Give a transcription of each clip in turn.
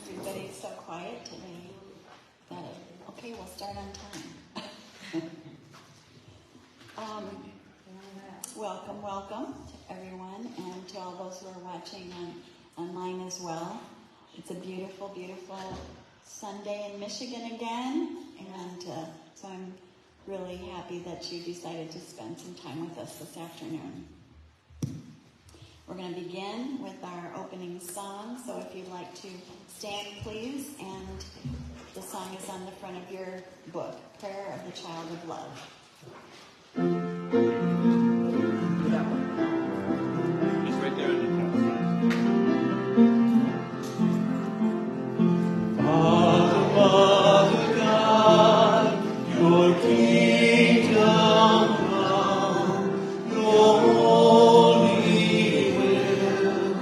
Everybody's so quiet today. Okay, we'll start on time. Welcome to everyone and to all those who are watching online as well. It's a beautiful, beautiful Sunday in Michigan again, and so I'm really happy that you decided to spend some time with us this afternoon. We're going to begin with our opening song, so if you'd like to stand, please, and the song is on the front of your book, Prayer of the Child of Love. It's right there in the Father God, your kingdom come, your holy will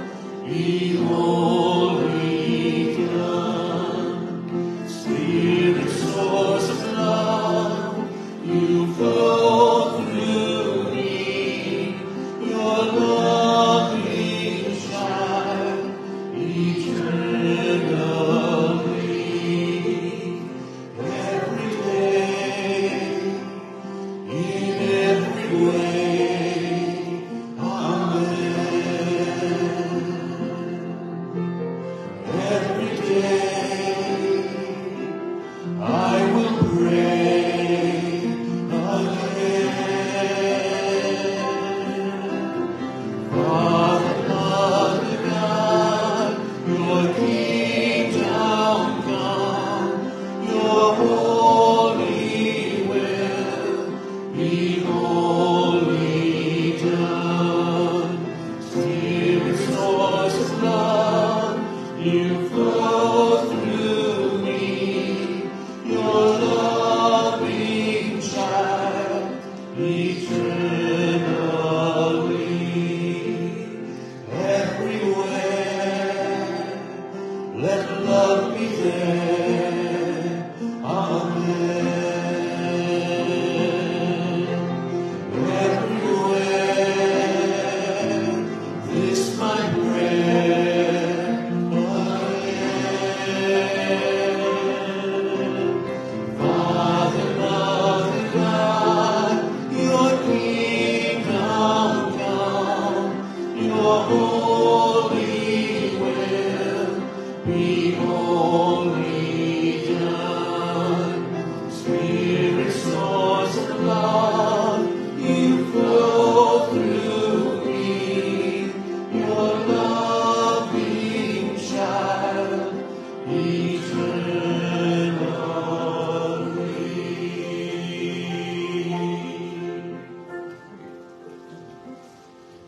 be wholly done. Spirit, source of love, you flow through me, your loving child, eternally. Every day, in every way, amen. Every day, I will pray again. Father, Mother God, your kingdom come, your holy will be wholly done. Spirit, source of love, you flow through me, your loving child, eternally. Everywhere, let love be there. Amen. Everywhere, this my prayer again. Father, Mother God, your kingdom come, your holy will be wholly done.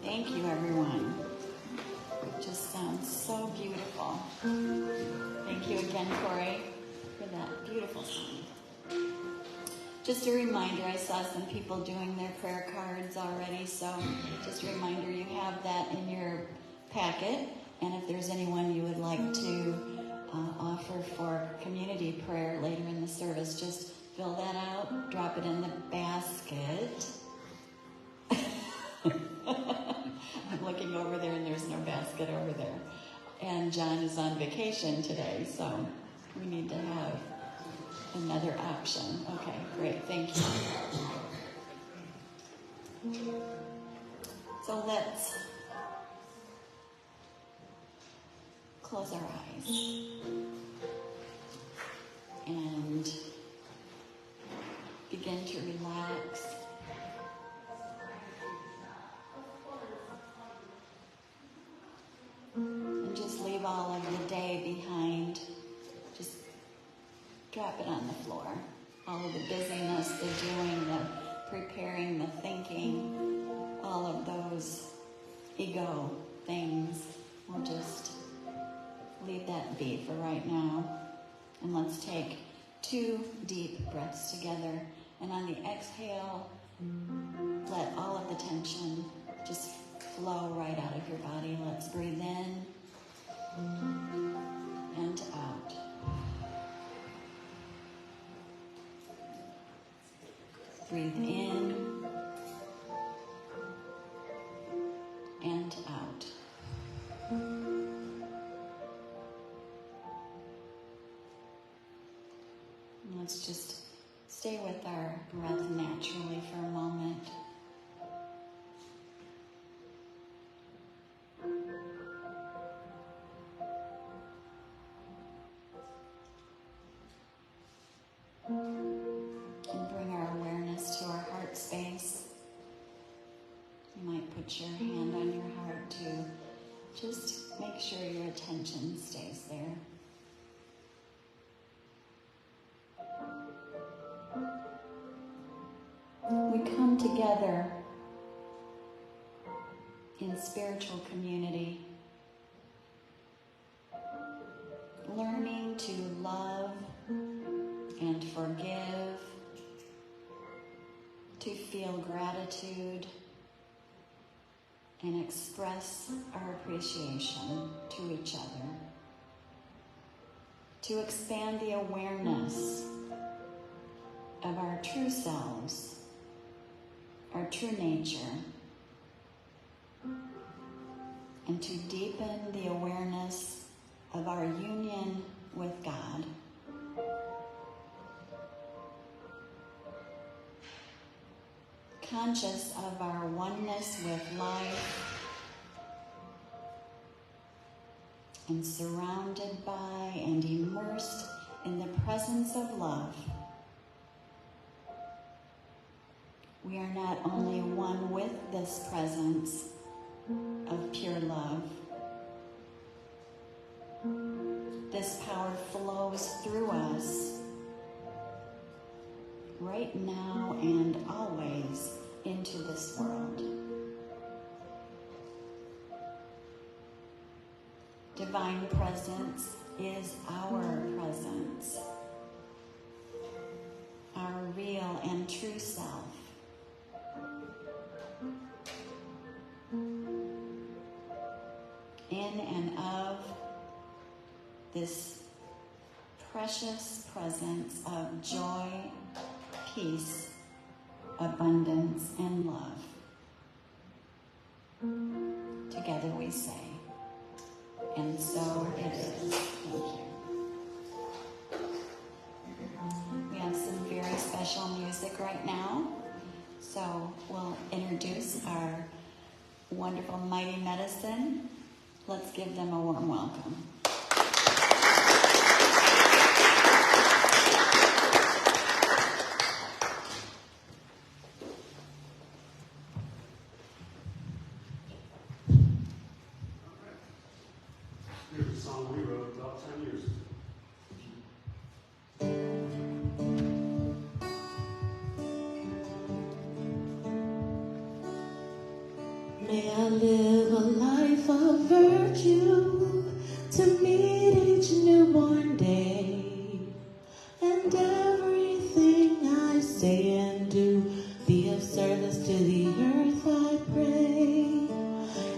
Thank you, everyone. It just sounds so beautiful. Thank you again, Corey, for that beautiful song. Just a reminder, I saw some people doing their prayer cards already, so just a reminder, you have that in your packet. And if there's anyone you would like to offer for community prayer later in the service, just fill that out, drop it in the basket. I'm looking over there and there's no basket over there. And John is on vacation today, so we need to have another option. Okay, great, thank you. So let's close our eyes and begin to relax. And just leave all of the day behind. Just drop it on the floor. All of the busyness, the doing, the preparing, the thinking, all of those ego things. We'll just leave that be for right now. And let's take 2 deep breaths together. And on the exhale, let all of the tension just flow right out of your body. Let's breathe in and out. Breathe in and out. And let's just stay with our breath naturally for a moment. And bring our awareness to our heart space. You might put your hand on your heart to just make sure your attention stays there. We come together in spiritual community, learning to love and forgive, to feel gratitude and express our appreciation to each other, to expand the awareness of our true selves, our true nature, and to deepen the awareness of our union with God. Conscious of our oneness with life and surrounded by and immersed in the presence of love. We are not only one with this presence of pure love. This power flows through us right now and always into this world. Divine presence is our presence, our real and true self. In and of this precious presence of joy, peace, abundance, and love. Together we say, and so it is. Thank you. We have some very special music right now, so we'll introduce our wonderful Mighty Medicine. Let's give them a warm welcome. Here's a song we wrote about 10 years ago. live a life of virtue to meet each newborn day, and everything I say and do be of service to the earth, I pray.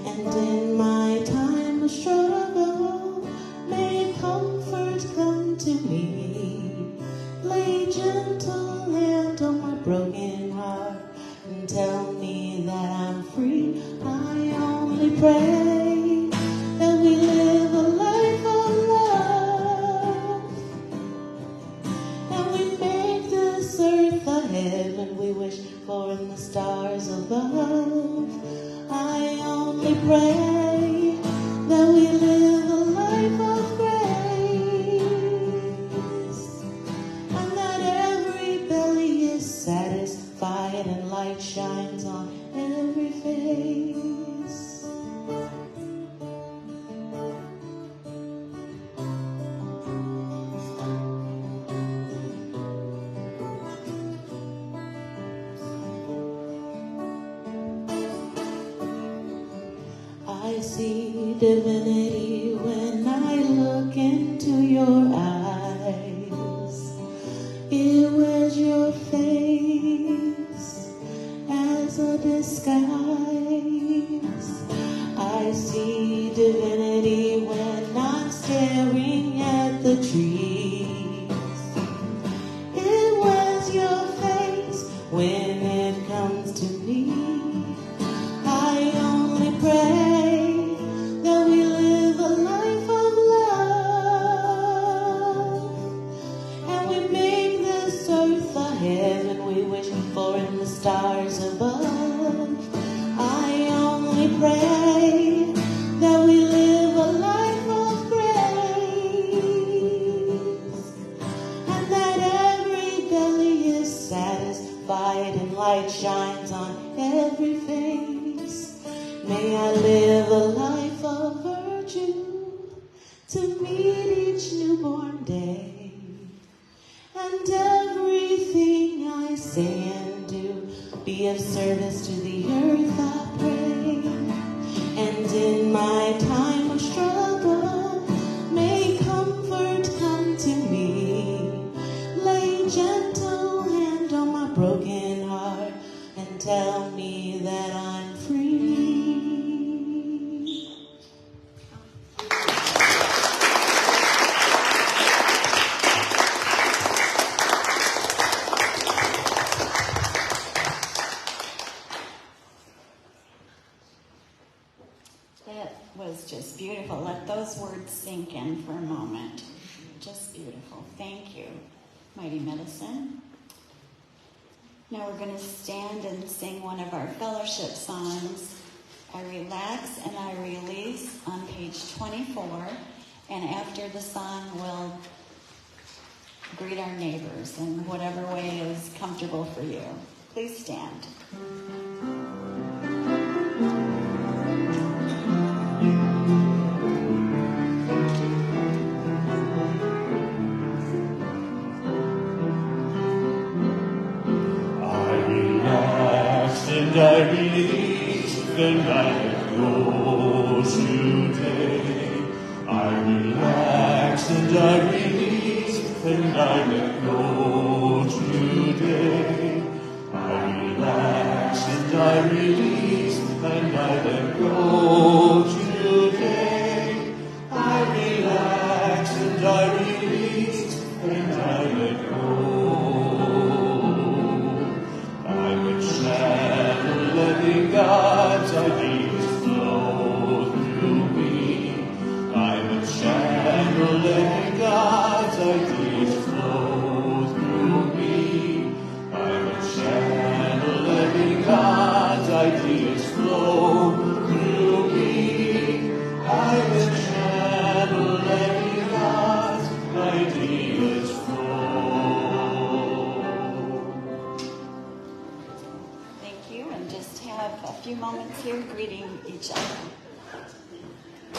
And in my time of struggle, may comfort come to me. Lay gentle hand on my broken heart and tell me that I'm free. I only pray that we live a life of love, and we make this earth a heaven we wish for in the stars above. I only pray that we live a life of grace, and that every belly is satisfied and light shines on every face. I see divinity when I look into your eyes. It was your face as a disguise. I see divinity when I'm staring at the trees. It was your face when it comes to me. I only pray that we live a life of love, and we make this earth a heaven we wish for in the stars above. I only pray that we live a life of grace, and that every belly is satisfied and light shines on every face. May I live a life of virtue to meet each newborn day, and everything I say and do be of service to the earth, I pray. And in my time of struggle, may comfort come to me. Lay gentle hand on my broken heart and tell me that I'm free. That was just beautiful. Let those words sink in for a moment. Just beautiful. Thank you, Mighty Medicine. Now we're going to stand and sing one of our fellowship songs, I Relax and I Release, on page 24. And after the song, we'll greet our neighbors in whatever way is comfortable for you. Please stand. And I release, and I let go today. I relax and I release, and I let go today. I relax and I release, and I let go today. I relax and I release, and I let go. I'm a channel letting God's ideas flow through me. I'm a channel letting God's ideas flow through me. I'm a channel letting God's ideas flow through me. I'm a channel letting God's ideas flow. Thank you, and just have a few moments here greeting each other. I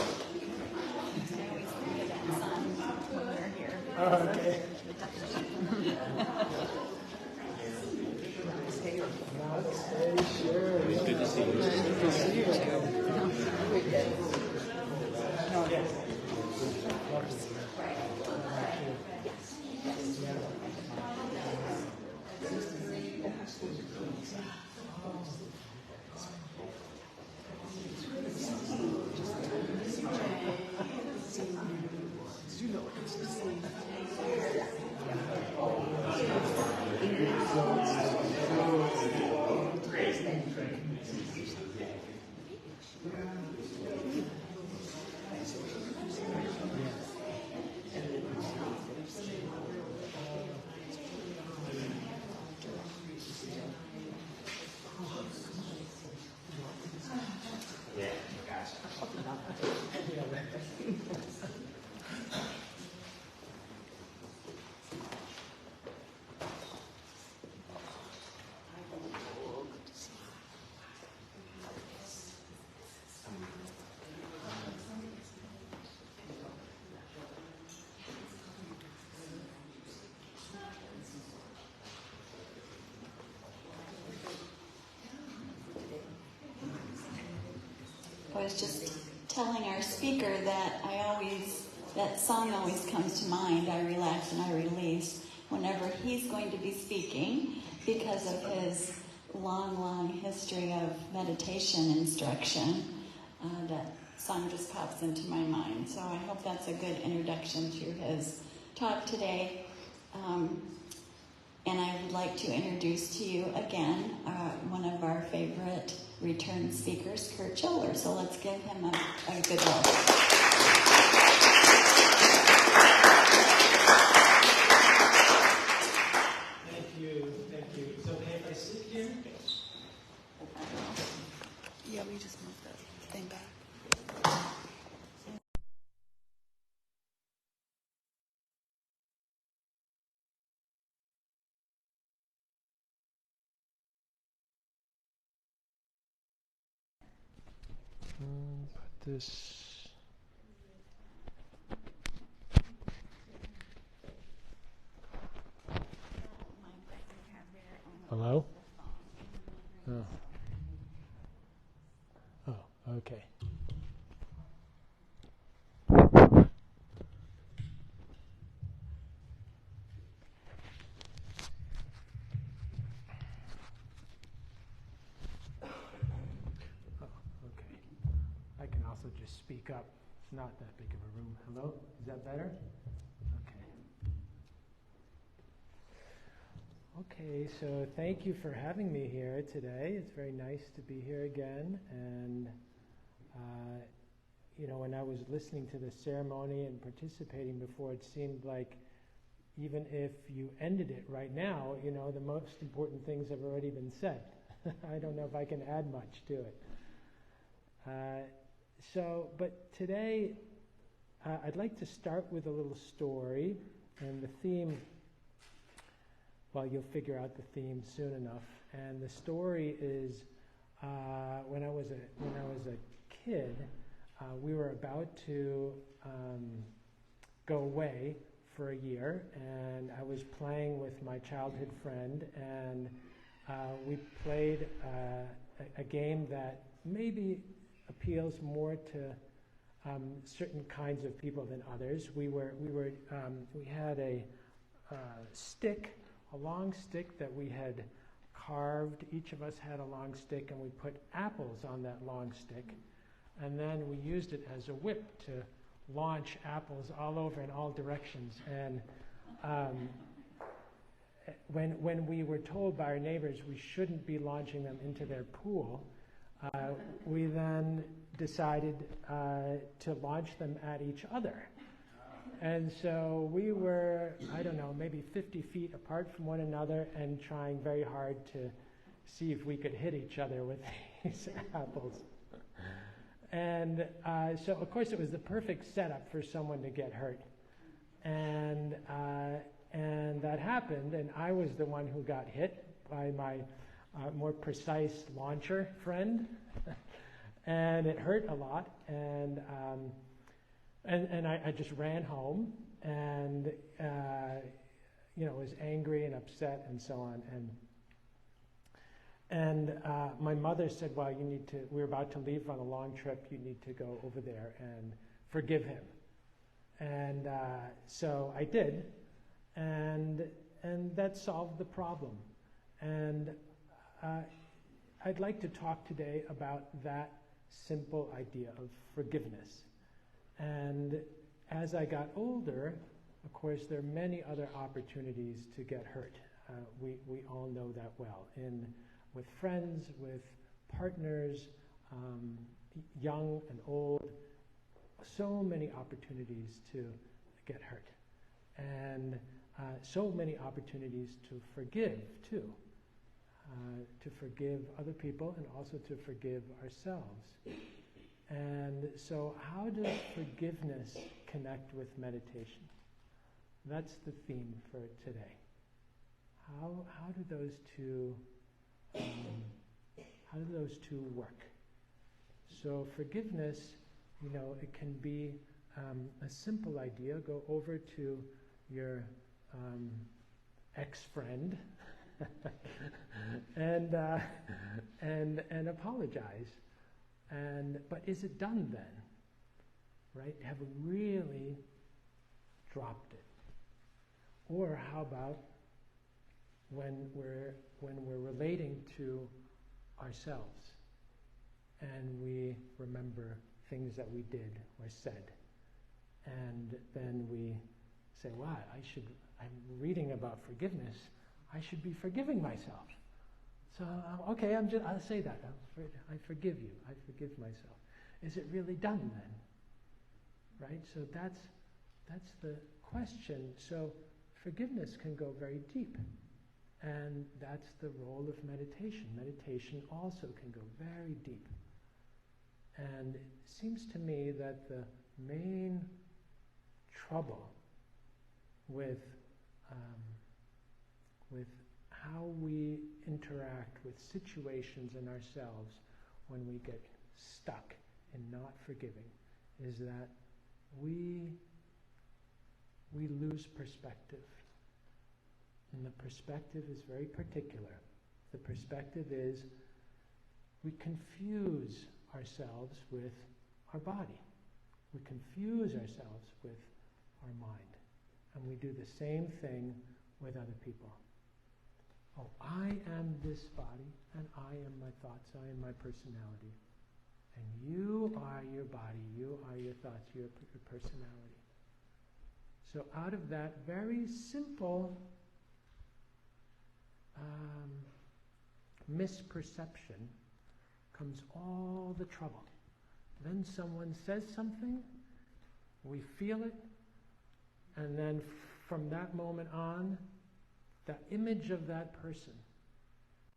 always forget that song when we're here. Okay. Sure. Good to see you. Good to see you. I was just telling our speaker that that song always comes to mind, I Relax and I Release, whenever he's going to be speaking because of his long, long history of meditation instruction. That song just pops into my mind. So I hope that's a good introduction to his talk today. And I would like to introduce to you again one of our favorite return speakers, Kurt Chiller. So let's give him a good welcome. Thank you. It's okay if I sit here? Yeah, we just moved the thing back. Put this. Hello? Oh. Oh, okay. I can also just speak up. It's not that big of a room. Hello? Is that better? Okay, so thank you for having me here today. It's very nice to be here again. And, when I was listening to the ceremony and participating before, it seemed like even if you ended it right now, the most important things have already been said. I don't know if I can add much to it. But today, I'd like to start with a little story, and the theme, well, you'll figure out the theme soon enough. And the story is, when I was a kid, we were about to go away for a year, and I was playing with my childhood friend, and we played a game that maybe appeals more to certain kinds of people than others. We had a stick, a long stick that we had carved. Each of us had a long stick, and we put apples on that long stick, and then we used it as a whip to launch apples all over in all directions. And when we were told by our neighbors we shouldn't be launching them into their pool, we then decided to launch them at each other. And so we were, I don't know, maybe 50 feet apart from one another and trying very hard to see if we could hit each other with these apples. And so, of course, it was the perfect setup for someone to get hurt. And that happened, and I was the one who got hit by my more precise launcher friend. And it hurt a lot, and I just ran home, and was angry and upset and so on. And my mother said, well, we're about to leave on a long trip, you need to go over there and forgive him. And so I did, and that solved the problem. And I'd like to talk today about that simple idea of forgiveness. And as I got older, of course, there are many other opportunities to get hurt. We all know that well. With friends, with partners, young and old, so many opportunities to get hurt. And so many opportunities to forgive, too. To forgive other people and also to forgive ourselves. And so how does forgiveness connect with meditation? That's the theme for today. How do those two work? So forgiveness, it can be a simple idea. Go over to your ex-friend and apologize. But is it done then? Right? Have we really dropped it? Or how about when we're relating to ourselves and we remember things that we did or said, and then we say, wow, I'm reading about forgiveness, I should be forgiving myself. So, okay, I'll say that. I forgive you. I forgive myself. Is it really done then? Right? So that's the question. So forgiveness can go very deep. And that's the role of meditation. Meditation also can go very deep. And it seems to me that the main trouble with how we interact with situations in ourselves when we get stuck in not forgiving is that we lose perspective. And the perspective is very particular. The perspective is we confuse ourselves with our body. We confuse ourselves with our mind. And we do the same thing with other people. Oh, I am this body, and I am my thoughts, I am my personality. And you are your body, you are your thoughts, your personality. So out of that very simple misperception comes all the trouble. Then someone says something, we feel it, and then from that moment on, the image of that person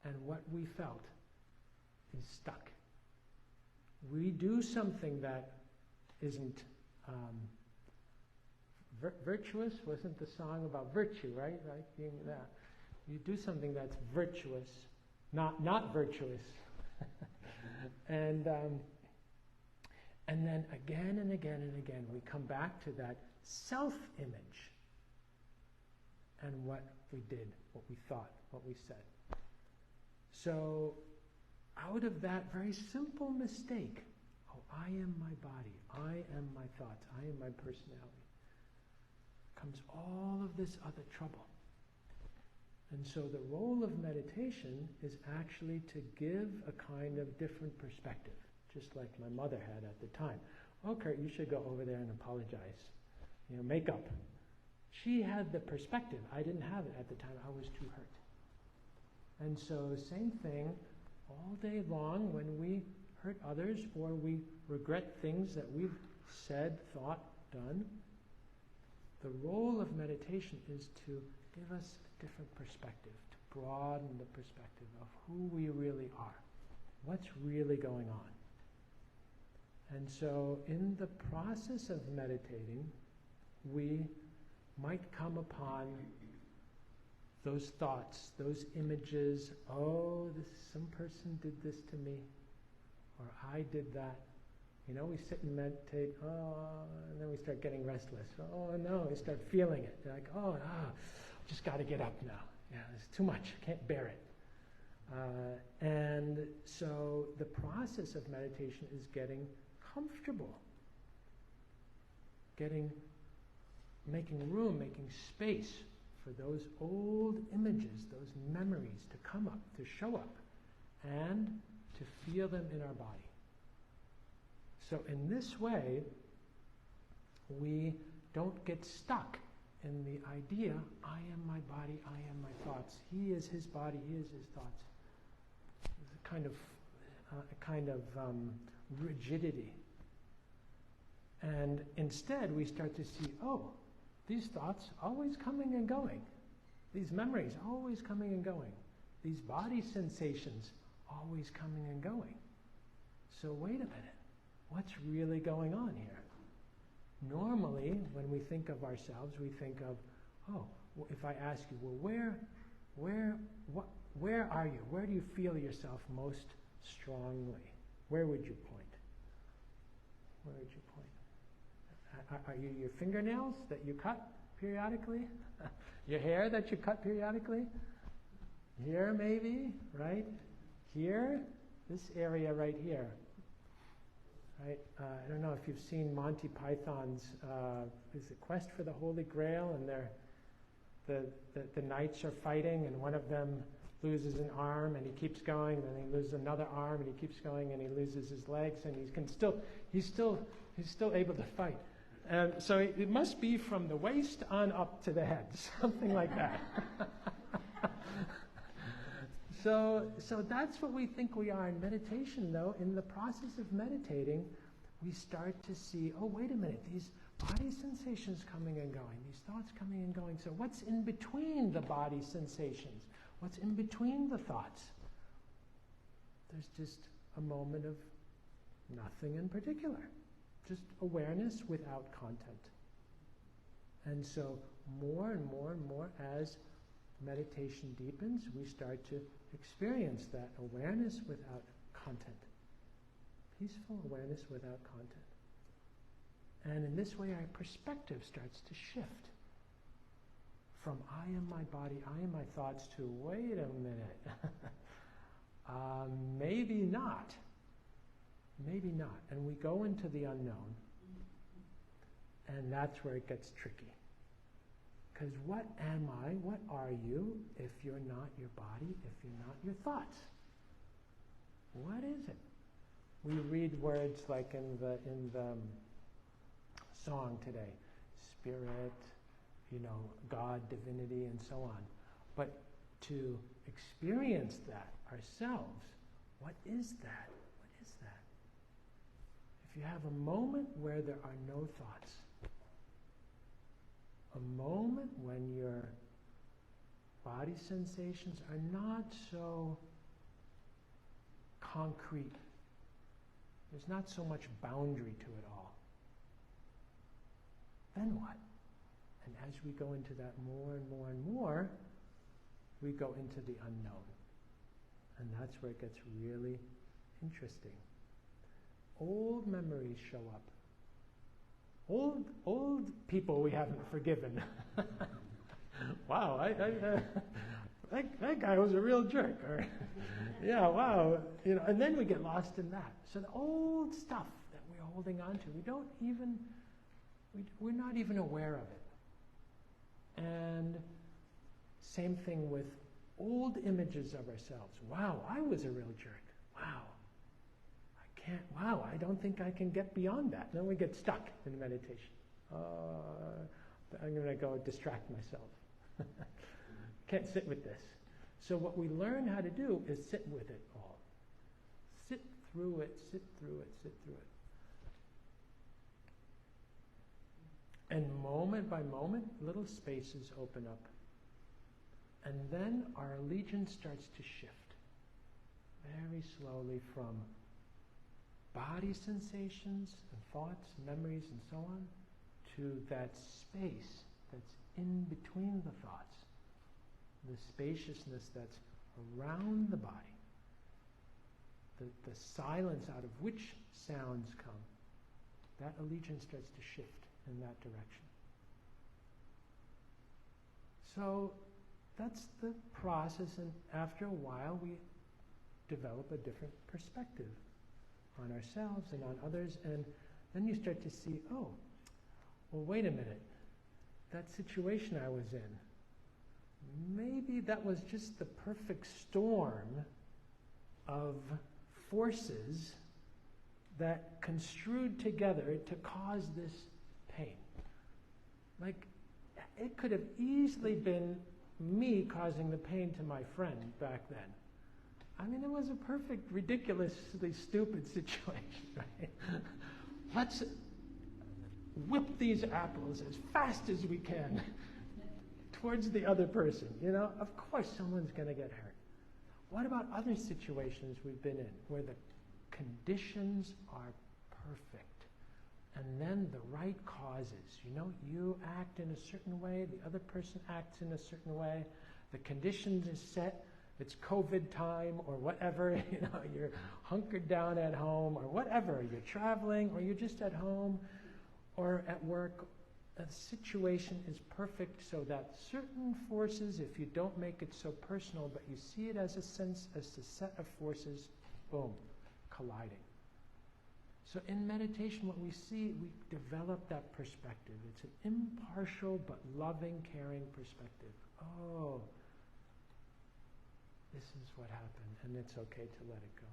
and what we felt is stuck. We do something that isn't virtuous. Wasn't the song about virtue, right? Like being that. You do something that's virtuous, not virtuous. And then again and again and again, we come back to that self-image and what we did, what we thought, what we said. So out of that very simple mistake, oh, I am my body, I am my thoughts, I am my personality, comes all of this other trouble. And so the role of meditation is actually to give a kind of different perspective, just like my mother had at the time. Oh, Kurt, you should go over there and apologize. Make up. She had the perspective. I didn't have it at the time. I was too hurt. And so same thing all day long when we hurt others or we regret things that we've said, thought, done. The role of meditation is to give us a different perspective, to broaden the perspective of who we really are, what's really going on. And so in the process of meditating, we might come upon those thoughts, those images, oh, some person did this to me, or I did that. We sit and meditate, and then we start getting restless. Oh, no, we start feeling it. Like, just got to get up now. Yeah, it's too much, can't bear it. And so the process of meditation is getting comfortable, making room, making space for those old images, those memories to come up, to show up, and to feel them in our body. So in this way, we don't get stuck in the idea, I am my body, I am my thoughts. He is his body, he is his thoughts. There's a kind of rigidity. And instead, we start to see, oh, these thoughts always coming and going. These memories always coming and going. These body sensations always coming and going. So wait a minute, what's really going on here? Normally, when we think of ourselves, we think of, oh, well, if I ask you, well, where are you? Where do you feel yourself most strongly? Where would you point? Where would you point? Are you your fingernails that you cut periodically? Your hair that you cut periodically? Here maybe, right? Here? This area right here. Right? I don't know if you've seen Monty Python's is it Quest for the Holy Grail, and the knights are fighting, and one of them loses an arm, and he keeps going, and then he loses another arm, and he keeps going, and he loses his legs, and he's still able to fight. And so it must be from the waist on up to the head, something like that. So that's what we think we are in meditation, though. In the process of meditating, we start to see, oh, wait a minute, these body sensations coming and going, these thoughts coming and going. So what's in between the body sensations? What's in between the thoughts? There's just a moment of nothing in particular. Just awareness without content. And so more and more and more as meditation deepens, we start to experience that awareness without content. Peaceful awareness without content. And in this way, our perspective starts to shift from I am my body, I am my thoughts to wait a minute. Maybe not. Maybe not. And we go into the unknown. And that's where it gets tricky. Because what am I, what are you, if you're not your body, if you're not your thoughts? What is it? We read words like in the song today, spirit, God, divinity, and so on. But to experience that ourselves, what is that? What is that? If you have a moment where there are no thoughts, a moment when your body sensations are not so concrete, there's not so much boundary to it all, then what? And as we go into that more and more and more, we go into the unknown. And that's where it gets really interesting. Old memories show up. Old people we haven't forgiven. Wow, that guy was a real jerk. Or, yeah, wow. And then we get lost in that. So the old stuff that we're holding on to, we're not even aware of it. And same thing with old images of ourselves. Wow, I was a real jerk. Wow, I don't think I can get beyond that. Then we get stuck in meditation. I'm going to go distract myself. Can't sit with this. So what we learn how to do is sit with it all. Sit through it, sit through it, sit through it. And moment by moment, little spaces open up. And then our allegiance starts to shift very slowly from body sensations and thoughts, memories, and so on, to that space that's in between the thoughts, the spaciousness that's around the body, the silence out of which sounds come. That allegiance starts to shift in that direction. So that's the process, and after a while we develop a different perspective on ourselves and on others, and then you start to see, oh, well, wait a minute, that situation I was in, maybe that was just the perfect storm of forces that construed together to cause this pain. Like, it could have easily been me causing the pain to my friend back then. I mean, it was a perfect, ridiculously stupid situation, right? Let's whip these apples as fast as we can towards the other person. You know, of course someone's going to get hurt. What about other situations we've been in where the conditions are perfect, and then the right causes? You know, you act in a certain way, the other person acts in a certain way, the conditions is set, it's COVID time or whatever, you know, you're hunkered down at home or whatever, you're traveling or you're just at home or at work. A situation is perfect so that certain forces, if you don't make it so personal, but you see it as a set of forces, boom, colliding. So in meditation, what we see, we develop that perspective. It's an impartial but loving, caring perspective. Oh, this is what happened, and it's okay to let it go.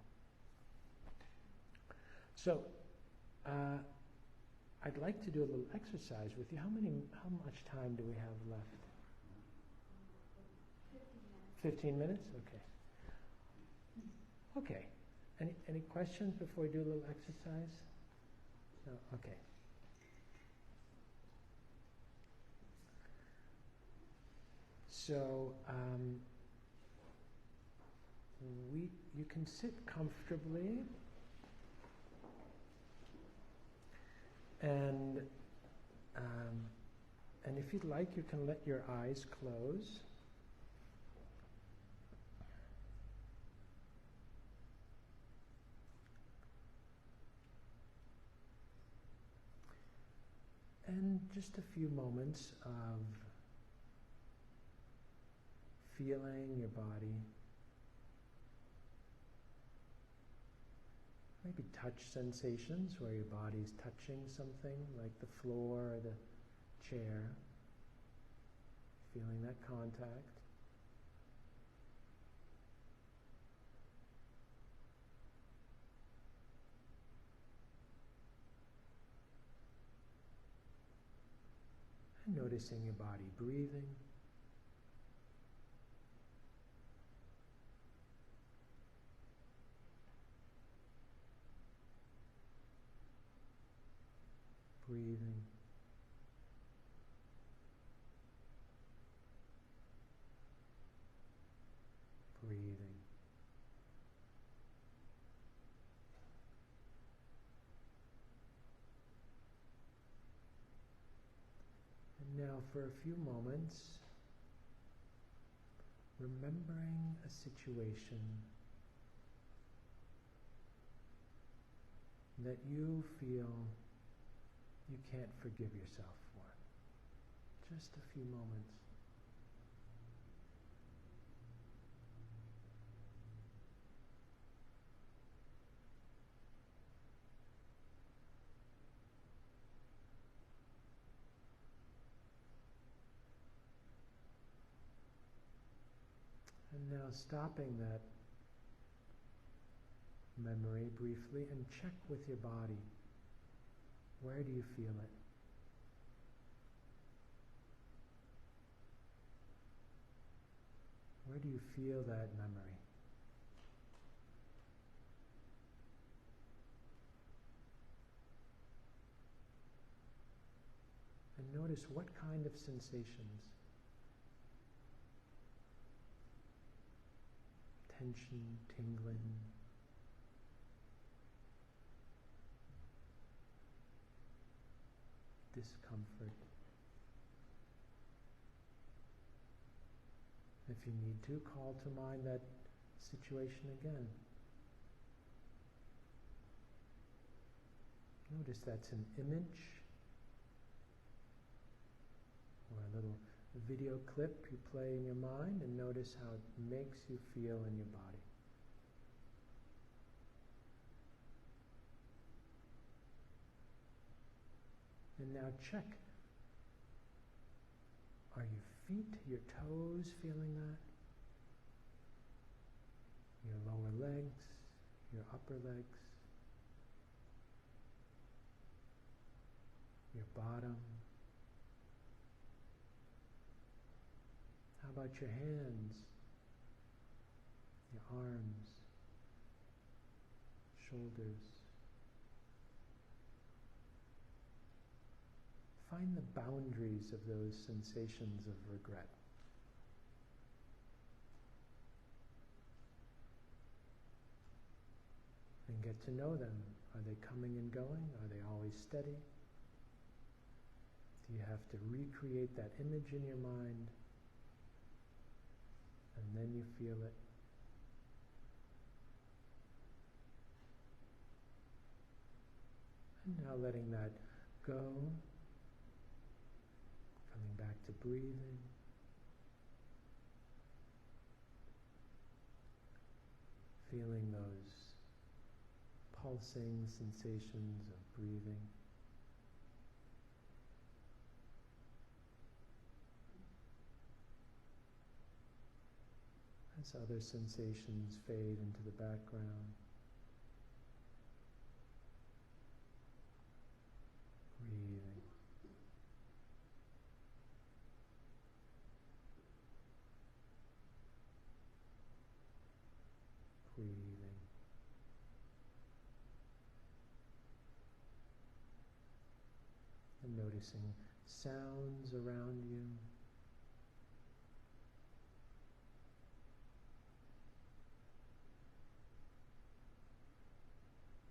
So, I'd like to do a little exercise with you. How much time do we have left? 15 minutes? Okay. Okay. Any questions before we do a little exercise? No? Okay. So, you can sit comfortably, and if you'd like, you can let your eyes close. And just a few moments of feeling your body. Maybe touch sensations where your body's touching something like the floor or the chair. Feeling that contact. And noticing your body breathing. Breathing. Breathing. And now for a few moments, remembering a situation that you feel you can't forgive yourself for. Just a few moments. And now stopping that memory briefly and check with your body. Where do you feel it? Where do you feel that memory? And notice what kind of sensations. Tension, tingling. Discomfort. If you need to, call to mind that situation again. Notice that's an image or a little video clip you play in your mind, and notice how it makes you feel in your body. And now check. Are your feet, your toes feeling that? Your lower legs, your upper legs, your bottom. How about your hands, your arms, shoulders? Find the boundaries of those sensations of regret. And get to know them. Are they coming and going? Are they always steady? Do you have to recreate that image in your mind? And then you feel it. And now letting that go. Coming back to breathing. Feeling those pulsing sensations of breathing. As other sensations fade into the background. Breathing. Breathing. And noticing sounds around you.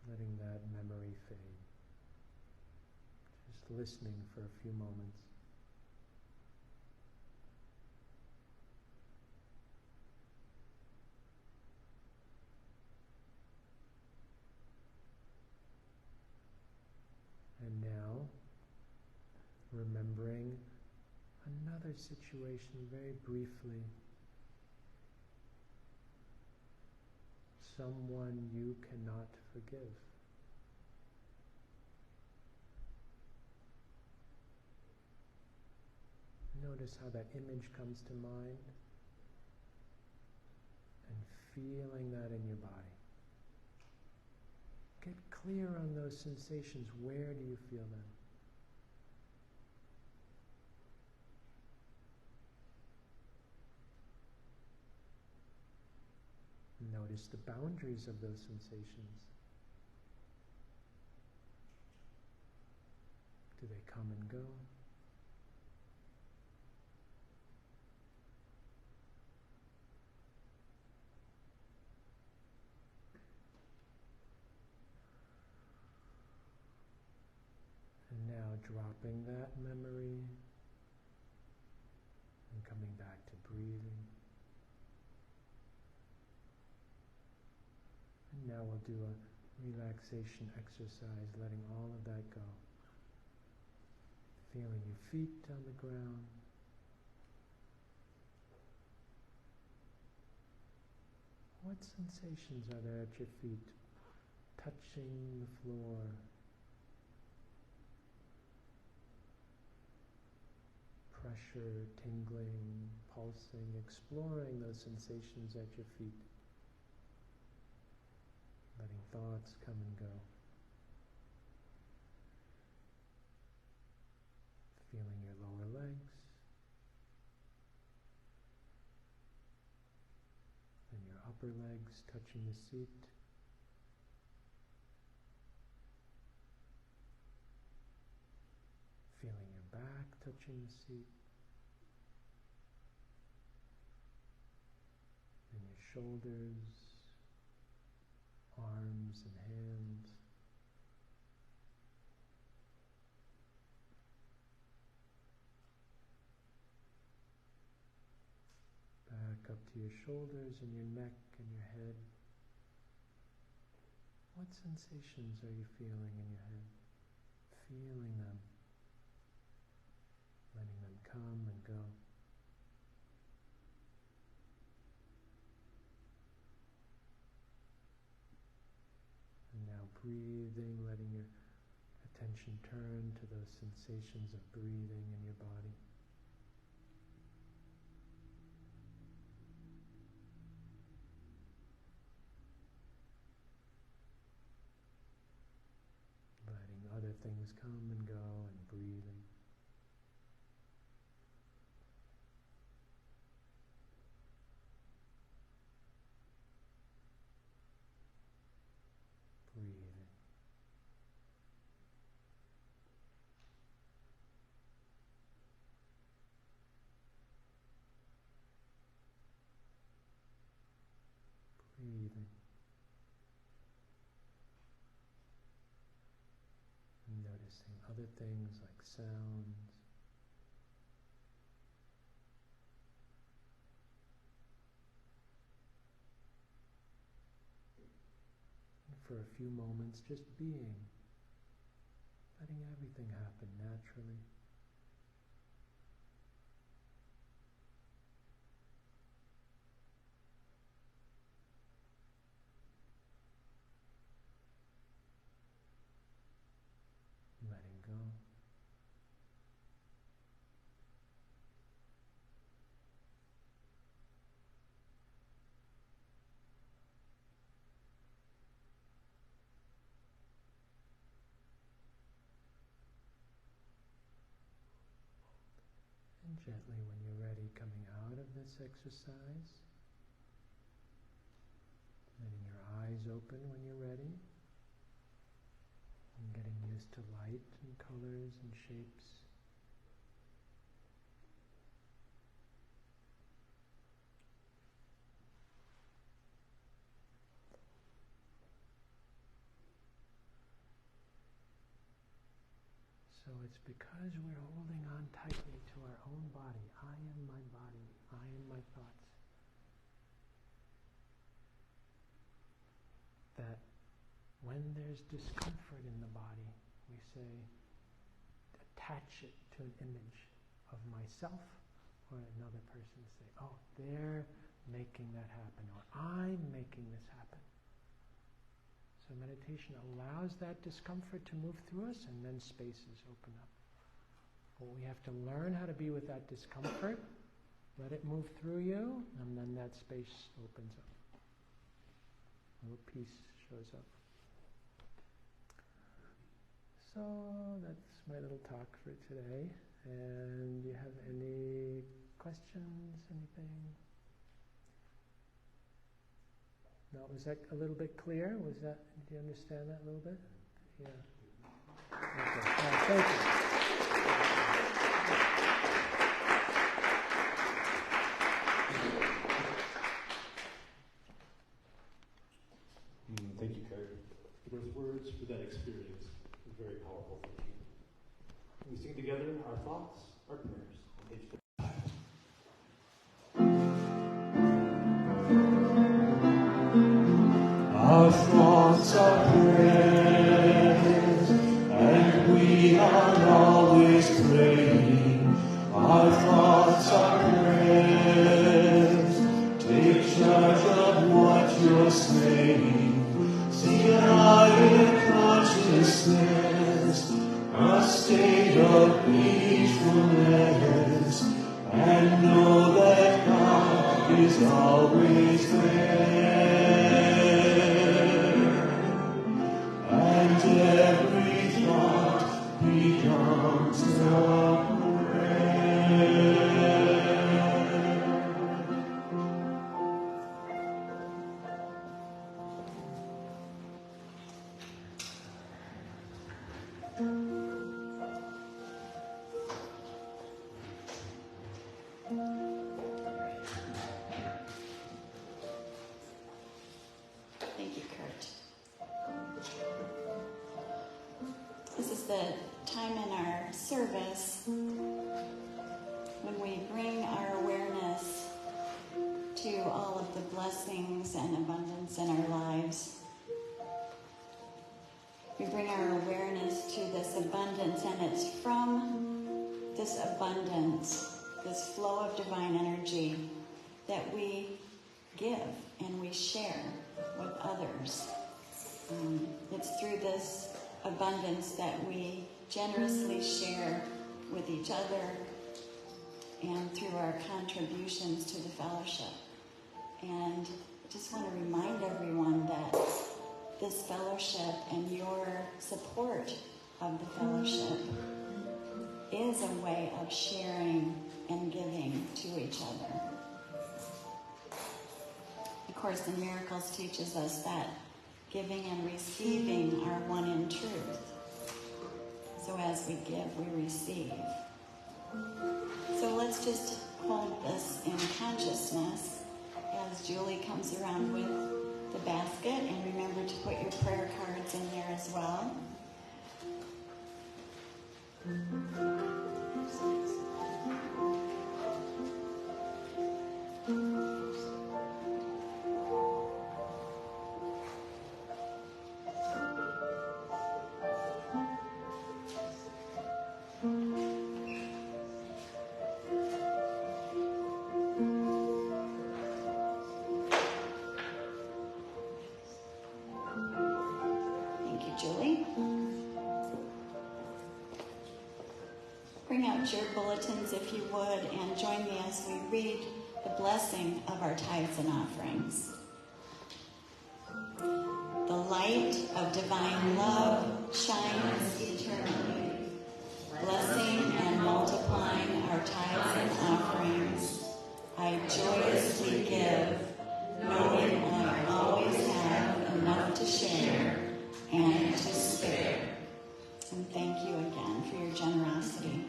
Letting that memory fade. Just listening for a few moments. And now, remembering another situation very briefly. Someone you cannot forgive. Notice how that image comes to mind and feeling that in your body. Get clear on those sensations. Where do you feel them? Notice the boundaries of those sensations. Do they come and go? And now dropping that memory and coming back to breathing. And now we'll do a relaxation exercise, letting all of that go. Feeling your feet on the ground. What sensations are there at your feet? Touching the floor. Pressure, tingling, pulsing, exploring those sensations at your feet. Letting thoughts come and go. Feeling your lower legs. And your upper legs touching the seat. Feeling your back touching the seat. And your shoulders, arms and hands. Back up to your shoulders and your neck and your head. What sensations are you feeling in your head? Feeling them. Letting them come and go. And now breathing, letting your attention turn to those sensations of breathing in your body. Letting other things come and go and breathing. Breathing. Breathing. And noticing other things like sounds. And for a few moments, just being, letting everything happen naturally. Letting go. And gently, when you're ready, coming out of this exercise, letting your eyes open when you're ready. And getting used to light and colors and shapes. So it's because we're holding on tightly to our own body. I am my body. I am my thoughts. That when there's discomfort in the body, we say, attach it to an image of myself or another person. Say, oh, they're making that happen, or I'm making this happen. So meditation allows that discomfort to move through us, and then spaces open up. But we have to learn how to be with that discomfort, let it move through you, and then that space opens up. A little peace shows up. So that's my little talk for today. And do you have any questions, anything? No, was that a little bit clear? Was that, did you understand that a little bit? Yeah. Okay. Thank you. Thank you, Kurt, for those words, for that experience. It was very powerful. Thank you. We sing together our thoughts, our prayers. Our thoughts are prayers, and we are always praying. Our thoughts are prayers. Take charge of what you're saying. See an higher consciousness, a state of peacefulness, and know that God is always there. And every thought becomes a prayer. Thank you, Kurt. This is the time in our service when we bring our awareness to all of the blessings and abundance in our lives. We bring our awareness to this abundance, and it's from this abundance, this flow of divine energy, that we give and we share with others. It's through this abundance that we generously share with each other and through our contributions to the fellowship. And I just want to remind everyone that this fellowship and your support of the fellowship is a way of sharing and giving to each other. Of course, the Miracles teaches us that giving and receiving are one in truth. So as we give, we receive. So let's just hold this in consciousness as Julie comes around with the basket, and remember to put your prayer cards in there as well. Julie. Bring out your bulletins if you would, and join me as we read the blessing of our tithes and offerings. The light of divine love shines eternally, blessing and multiplying our tithes and offerings. I joyously give, knowing I always have enough to share and to spare. And thank you again for your generosity.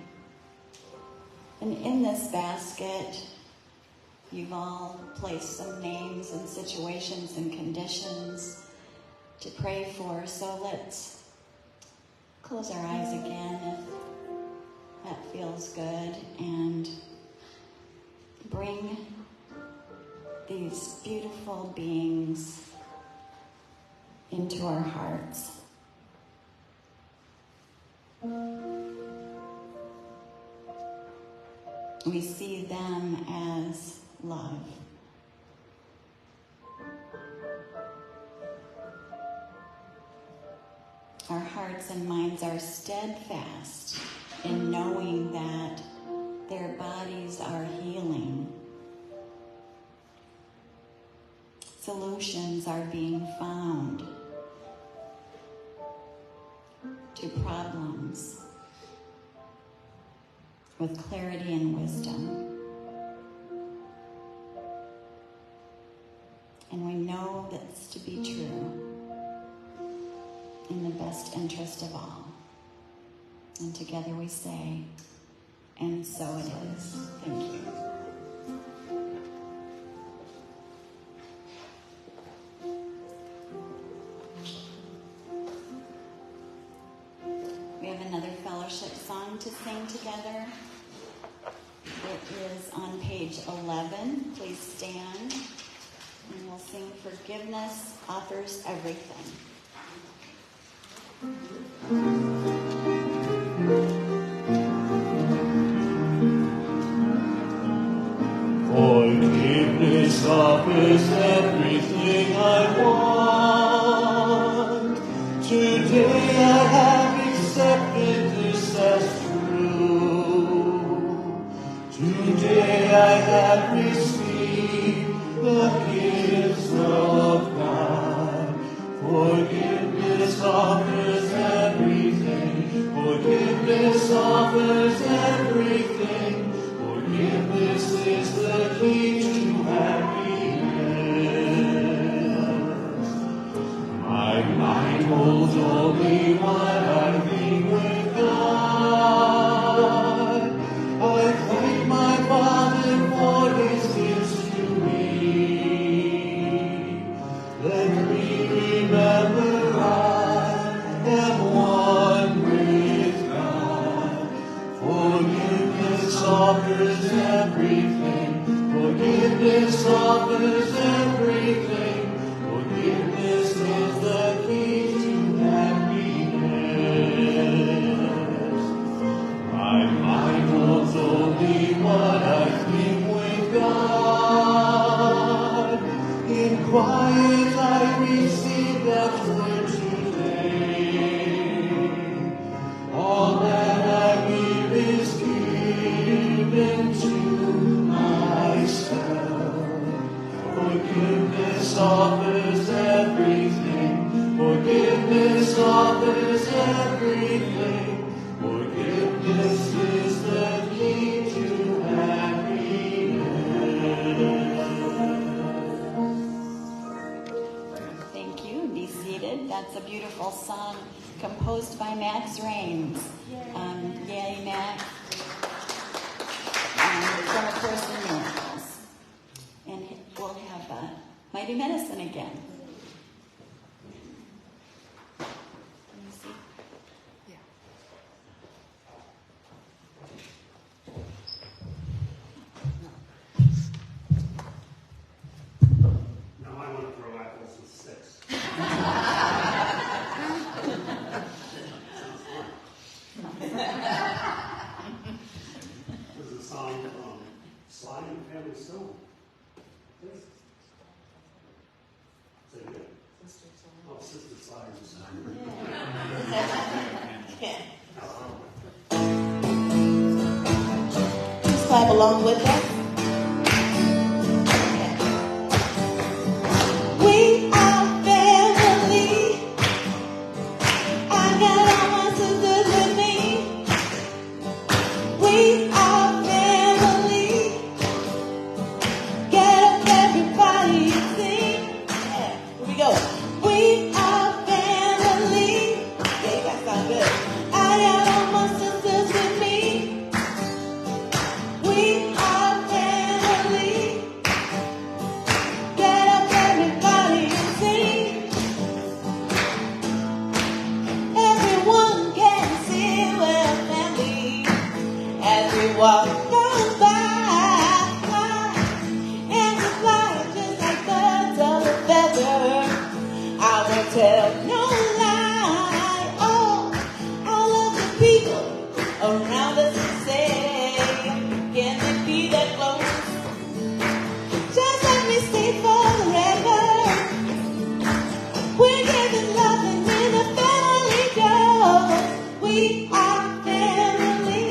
And in this basket, you've all placed some names and situations and conditions to pray for. So let's close our eyes again if that feels good, and bring these beautiful beings into our hearts. We see them as love. Our hearts and minds are steadfast in knowing that their bodies are healing. Solutions are being found to problems with clarity and wisdom. And we know that's to be true in the best interest of all. And together we say, and so it is. Thank you. We have another fellowship song to sing together. It is on page 11. Please stand. And we'll sing Forgiveness Offers Everything. Forgiveness offers everything I want. Today I have accepted this as true. Today I have received the gifts of God. Forgiveness offers everything. Forgiveness offers everything. Forgiveness is the key to happiness. My mind holds only what I think with God. I thank my Father for His gifts to me. Let me remember I am one with God. Forgiveness offers everything. Forgiveness offers everything. Forgiveness is the key to happiness. My mind holds only what I think with God. In quiet I receive that word today. offers everything. Forgiveness offers everything. Forgiveness is the key to happiness. Thank you. Be seated. That's a beautiful song composed by Max Rains. Yay, Max. From A Course in Miracles. And we'll have Mighty Medicine again. Can you see? Now I want to throw apples with sticks. This is a song from Sly and Family Stone. Yes. Say it again. Oh, Sister Sly and Stone. Please clap along with us. We are family. I got all my sisters with me. We are family. Get up, everybody, and sing. Yeah, here we go. We are family. Yeah, you guys sound good. I got all my sisters with me. We are family. Get up, everybody, and sing. Everyone can see we're family as we walk on by. And we fly just like birds of a feather. I won't tell no lie. Oh, all of the people around us say, can it be that close? Just let me stay forever. We're giving love and when the family goes. We are family.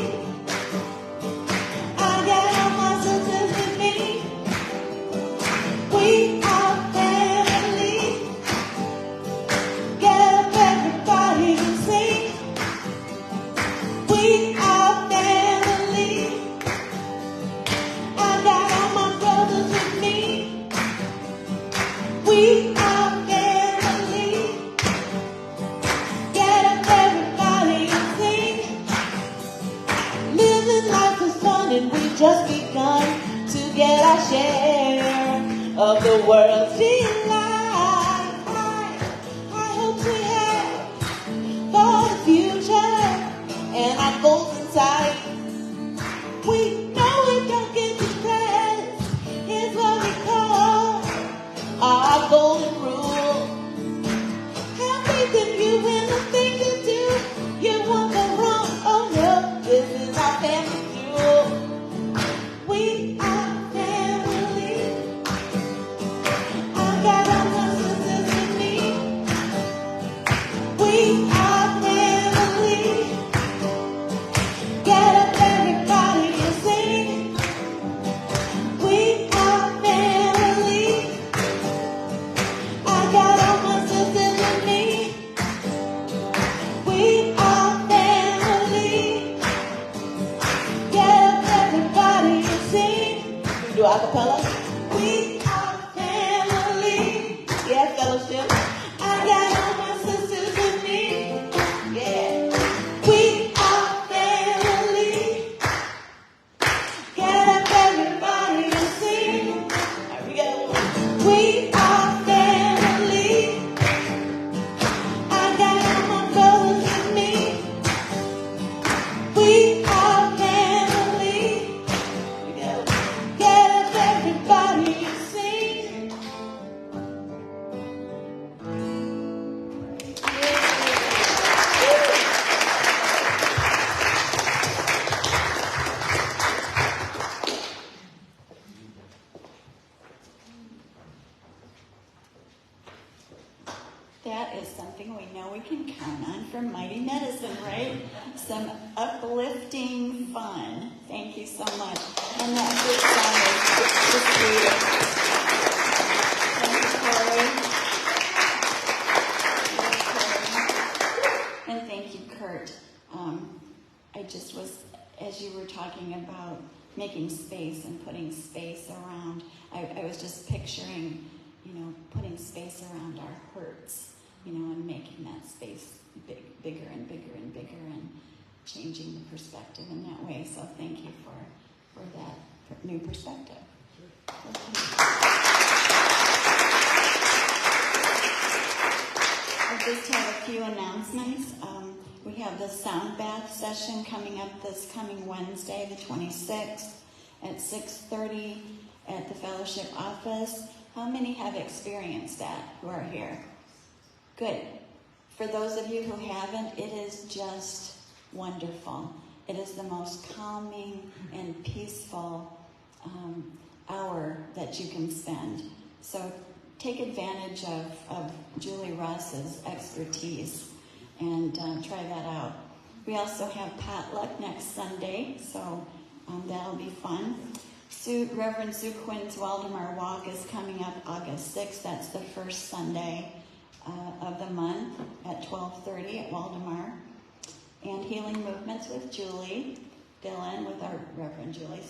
I got all my sisters with me. We are family. Get up, everybody, and sing. We are family. I got all my brothers with me. We are family. Get up, everybody, and sing. Living life is fun and we just begun to get our share of the world's delight. I hope we have for the future and our goals in sight. We know we don't get depressed. Here's what we call our golden rule. Have faith in you and the things you do. You won't go wrong. Oh no, this is our family jewel. We are family. I got all my sisters with me. We are family. Get up, everybody, and sing. We are family. I got all my sisters with me. We are family. Get up, everybody, and sing. We do acapella. We are family. Yeah, fellowship. I got all my sisters with me. Yeah. We are family. Get up, everybody, and sing. Here we go. We are family. I got all my brothers with me. We are family. Here we go. Get up, everybody, and sing. That is something we know we can count on from Mighty Medicine, right? Some uplifting fun. Thank you so much. And that first song is the sweetest. Thank you, Corey. making space and putting space around. I was just picturing, putting space around our hurts, and making that space bigger and bigger and bigger, and changing the perspective in that way. So thank you for that new perspective. I just have a few announcements. We have the sound bath session coming up this coming Wednesday, the 26th, at 6:30 at the fellowship office. How many have experienced that who are here? Good. For those of you who haven't, it is just wonderful. It is the most calming and peaceful hour that you can spend. So take advantage of Julie Ross's expertise and try that out. We also have potluck next Sunday, so that'll be fun. Reverend Sue Quinn's Waldemar Walk is coming up August 6th. That's the first Sunday of the month at 12:30 at Waldemar. And Healing Movements with Julie Dillon, with our Reverend Julie,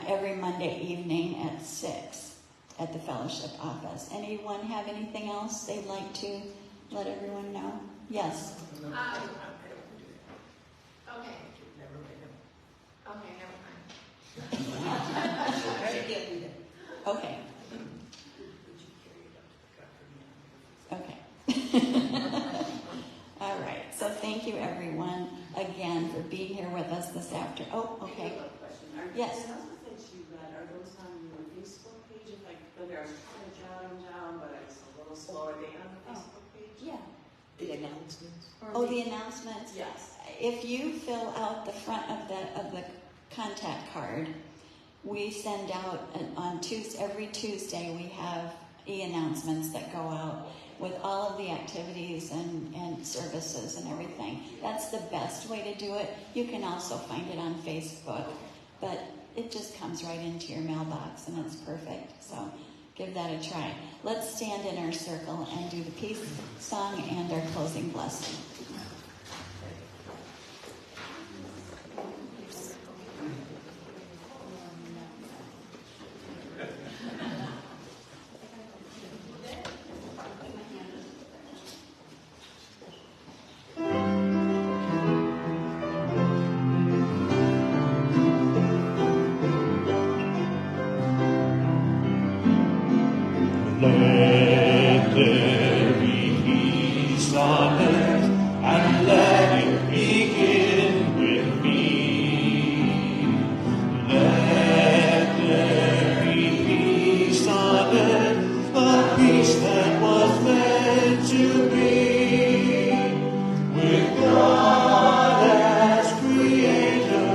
every Monday evening at 6 at the fellowship office. Anyone have anything else they'd like to let everyone know? Yes. Okay. Okay, never mind. Okay. Okay. All right. So thank you, everyone, again for being here with us this afternoon. Oh, okay. I have a question. Yes. The announcements you read, are those on your Facebook page? If I go there, I was trying to jot them down, but I was a little slow. Are they on the Facebook page? Yeah. The announcements. Oh, the announcements. Yes. If you fill out the front of the contact card, we send out on Tuesday. Every Tuesday, we have e-announcements that go out with all of the activities and services and everything. That's the best way to do it. You can also find it on Facebook, but it just comes right into your mailbox, and it's perfect. So give that a try. Let's stand in our circle and do the peace song and our closing blessing. Let there be peace on earth, and let it begin with me. Let there be peace on earth, the peace that was meant to be, with God as Creator,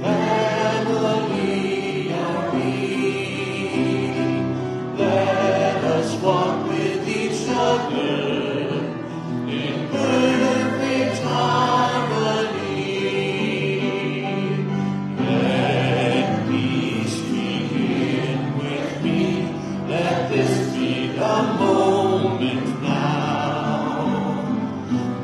family of me. Let us walk with each other in perfect harmony. Let peace begin with me. Let this be the moment now.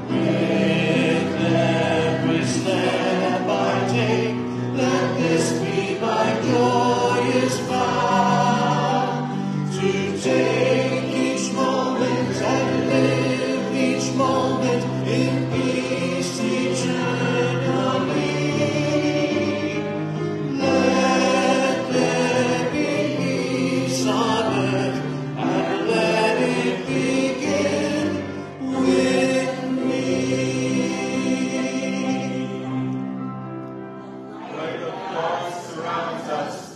With every step I take, let this be my joyous vow. To take each moment and live each moment in peace eternally. Let there be peace on earth, and let it begin with me. Light of God surrounds us.